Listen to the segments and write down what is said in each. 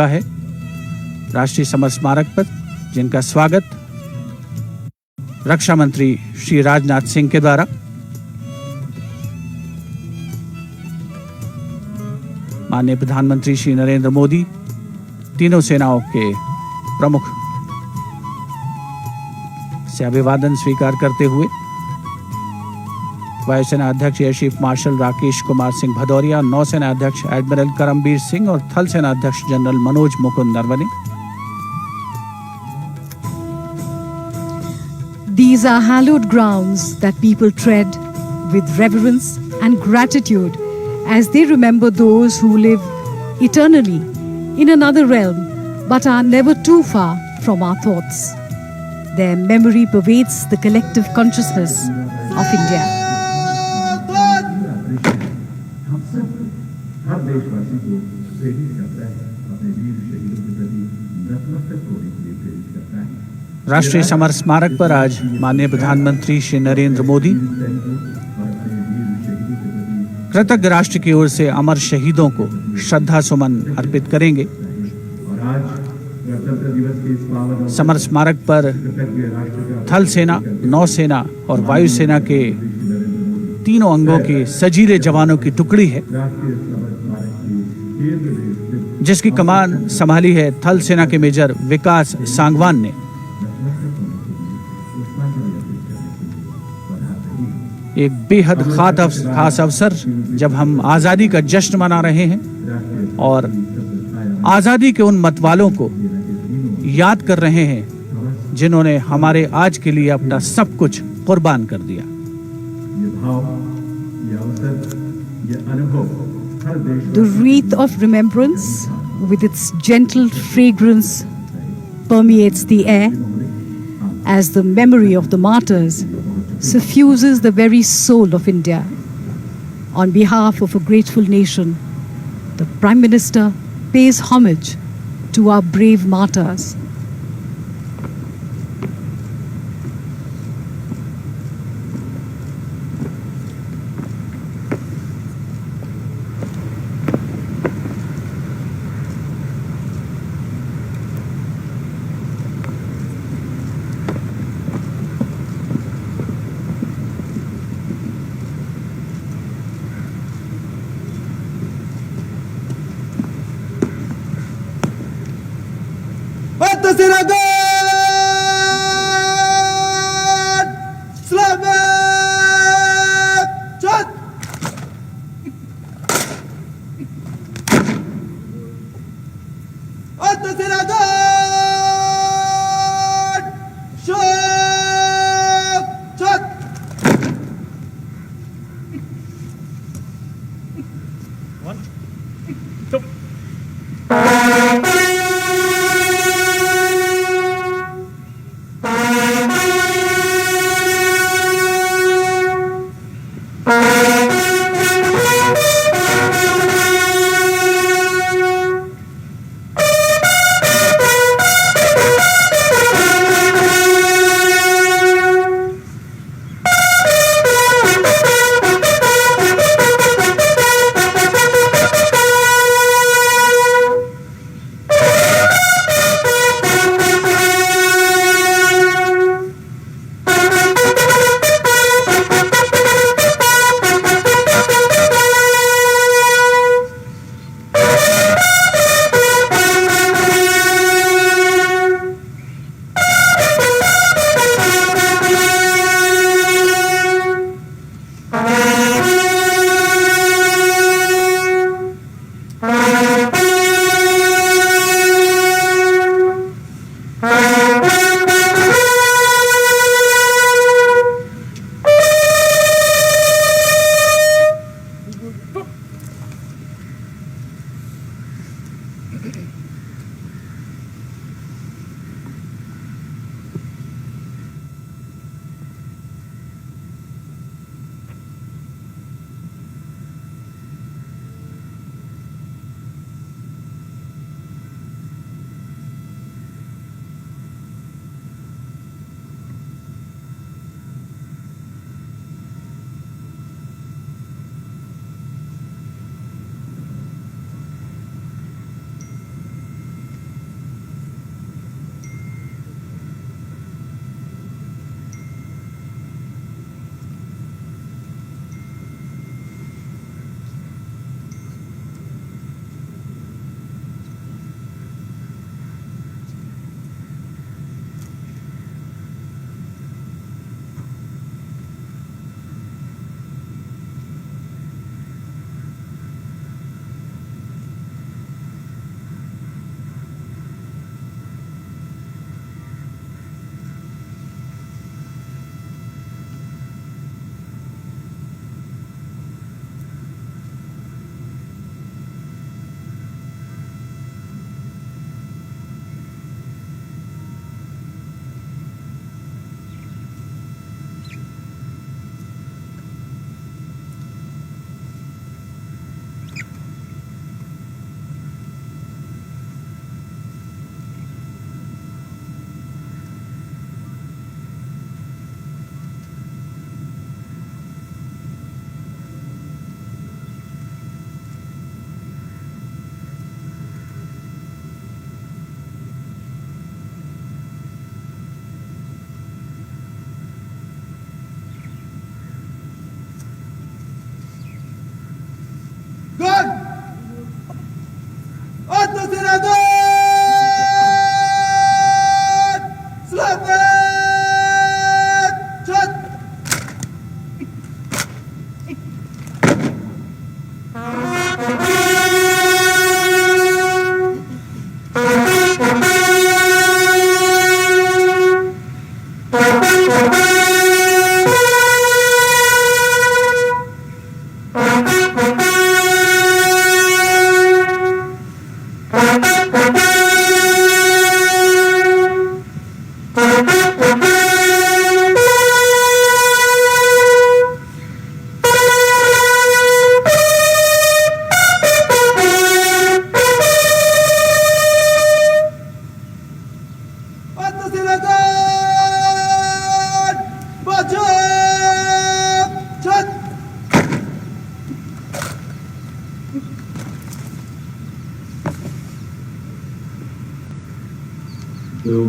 चुका है राष्ट्रीय समर स्मारक पर, जिनका स्वागत रक्षा मंत्री श्री राजनाथ सिंह के द्वारा माननीय प्रधानमंत्री श्री नरेंद्र मोदी, तीनों सेनाओं के प्रमुख से अभिवादन स्वीकार करते हुए वायुसेना अध्यक्ष air chief marshal Rakesh Kumar Singh Bhadauria, नौसेना अध्यक्ष एडमिरल करमबीर सिंह और थल सेना अध्यक्ष general Manoj Mukund Naravane. These are hallowed grounds that people tread with reverence and gratitude as they remember those who live eternally in another realm but are never too far from our thoughts. Their memory pervades the collective consciousness of India. राष्ट्रीय summer स्मारक पर आज माननीय प्रधानमंत्री श्री नरेंद्र मोदी कृतज्ञ राष्ट्र की ओर से अमर शहीदों को श्रद्धा सुमन अर्पित करेंगे। समर स्मारक पर थल सेना, नौसेना और वायुसेना के तीनों अंगों के सजीले जवानों की टुकड़ी है, जिसकी कमान संभाली है थल सेना के मेजर विकास सांगवान ने। एक बेहद खास अवसर जब हम आज़ादी का जश्न मना रहे हैं और आज़ादी के उन मतवालों को याद कर रहे हैं जिन्होंने हमारे आज के लिए अपना सब कुछ कुर्बान कर दिया। The wreath of remembrance with its gentle fragrance permeates the air as the memory of the martyrs suffuses the very soul of India. On behalf of a grateful nation, the Prime Minister pays homage to our brave martyrs.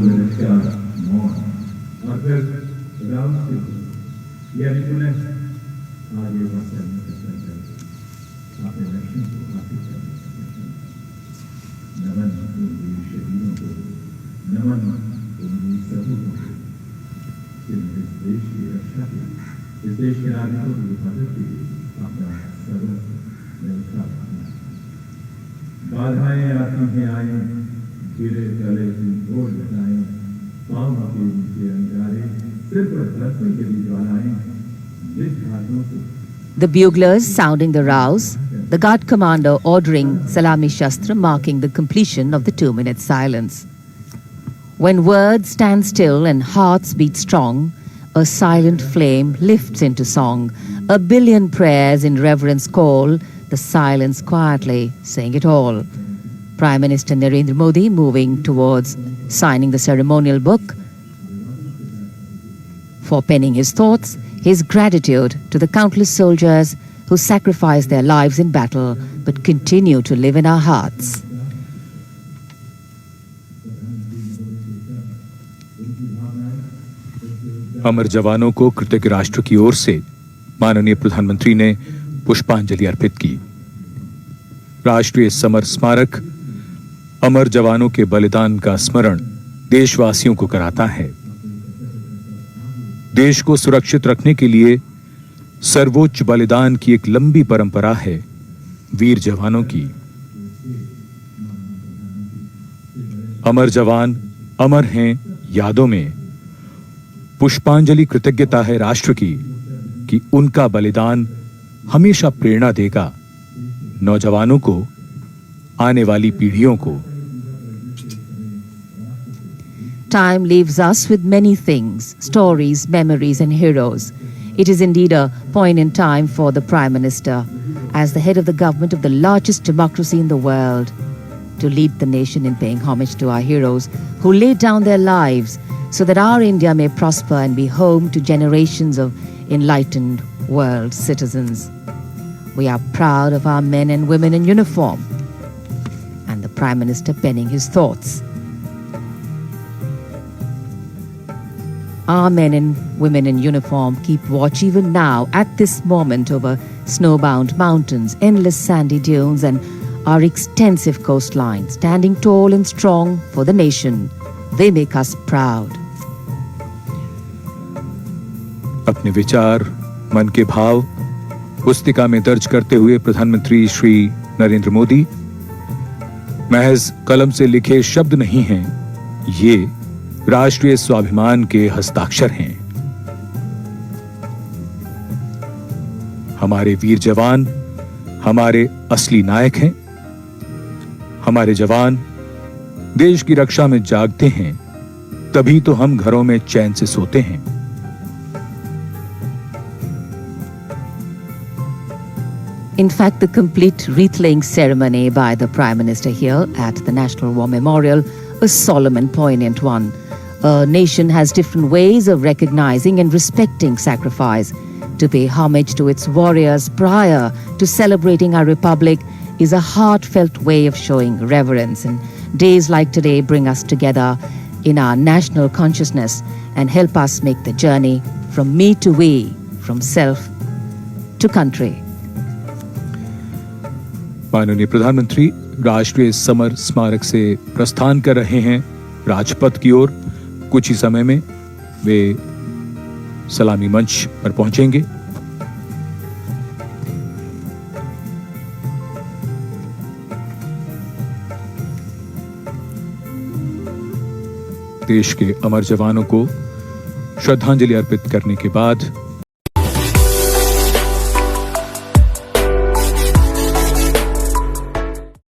नमस्कार मौन और फिर राम से यानी पुनः आगे बढ़ चलने का संकल्प अपने लक्ष्य को हासिल करने का संकल्प। नमन उन वीर शहीदों को, नमन उन वीर सपूतों को जिन्होंने इस देश की रक्षा की, इस देश के नागरिकों की हिफाजत के लिए अपना सर्वस्व न्यौछावर किया। बाधाएं आती हैं आए, गिरे गले की गोल लगाए, पाँव के नीचे अंगारे, सिर पर धरती के लिए ज्वालाएं, जिस घाटों को The buglers sounding the rouse, the guard commander ordering Salami Shastra, marking the completion of the 2-minute silence. When words stand still and hearts beat strong, a silent flame lifts into song. A billion prayers in reverence call, the silence quietly saying it all. Prime Minister Narendra Modi moving towards signing the ceremonial book. For penning his thoughts, his gratitude to the countless soldiers who sacrificed their lives in battle but continue to live in our hearts. अमर जवानों को कृतज्ञ राष्ट्र की ओर से माननीय प्रधानमंत्री ने पुष्पांजलि अर्पित की। राष्ट्रीय समर स्मारक अमर जवानों के बलिदान का स्मरण देशवासियों को कराता है। देश को सुरक्षित रखने के लिए सर्वोच्च बलिदान की एक लंबी परंपरा है वीर जवानों की। अमर जवान अमर हैं यादों में। पुष्पांजलि कृतज्ञता है राष्ट्र की कि उनका बलिदान हमेशा प्रेरणा देगा नौजवानों को, आने वाली पीढ़ियों को। Time leaves us with many things, stories, memories and heroes. It is indeed a poignant time for the Prime Minister, as the head of the government of the largest democracy in the world, to lead the nation in paying homage to our heroes who laid down their lives so that our India may prosper and be home to generations of enlightened world citizens. We are proud of our men and women in uniform, and the Prime Minister penning his thoughts. Our men and women in uniform keep watch even now at this moment over snowbound mountains, endless sandy dunes and our extensive coastline, standing tall and strong for the nation. They make us proud. अपने विचार, मन के भाव पुस्तिका में दर्ज करते हुए प्रधानमंत्री श्री नरेंद्र मोदी, महज कलम से लिखे शब्द नहीं हैं, ये राष्ट्रीय स्वाभिमान के हस्ताक्षर हैं। हमारे वीर जवान हमारे असली नायक हैं। हमारे जवान देश की रक्षा में जागते हैं, तभी तो हम घरों में चैन से सोते हैं। In fact, the complete wreath-laying ceremony by the Prime Minister here at the National War Memorial, a solemn and poignant one. A nation has different ways of recognizing and respecting sacrifice. To pay homage to its warriors prior to celebrating our republic is a heartfelt way of showing reverence. And days like today bring us together in our national consciousness and help us make the journey from me to we, from self to country. माननीय प्रधानमंत्री राष्ट्रीय summer स्मारक से प्रस्थान कर रहे हैं राजपथ की ओर। कुछ ही समय में वे सलामी मंच पर पहुंचेंगे। देश के अमर जवानों को श्रद्धांजलि अर्पित करने के बाद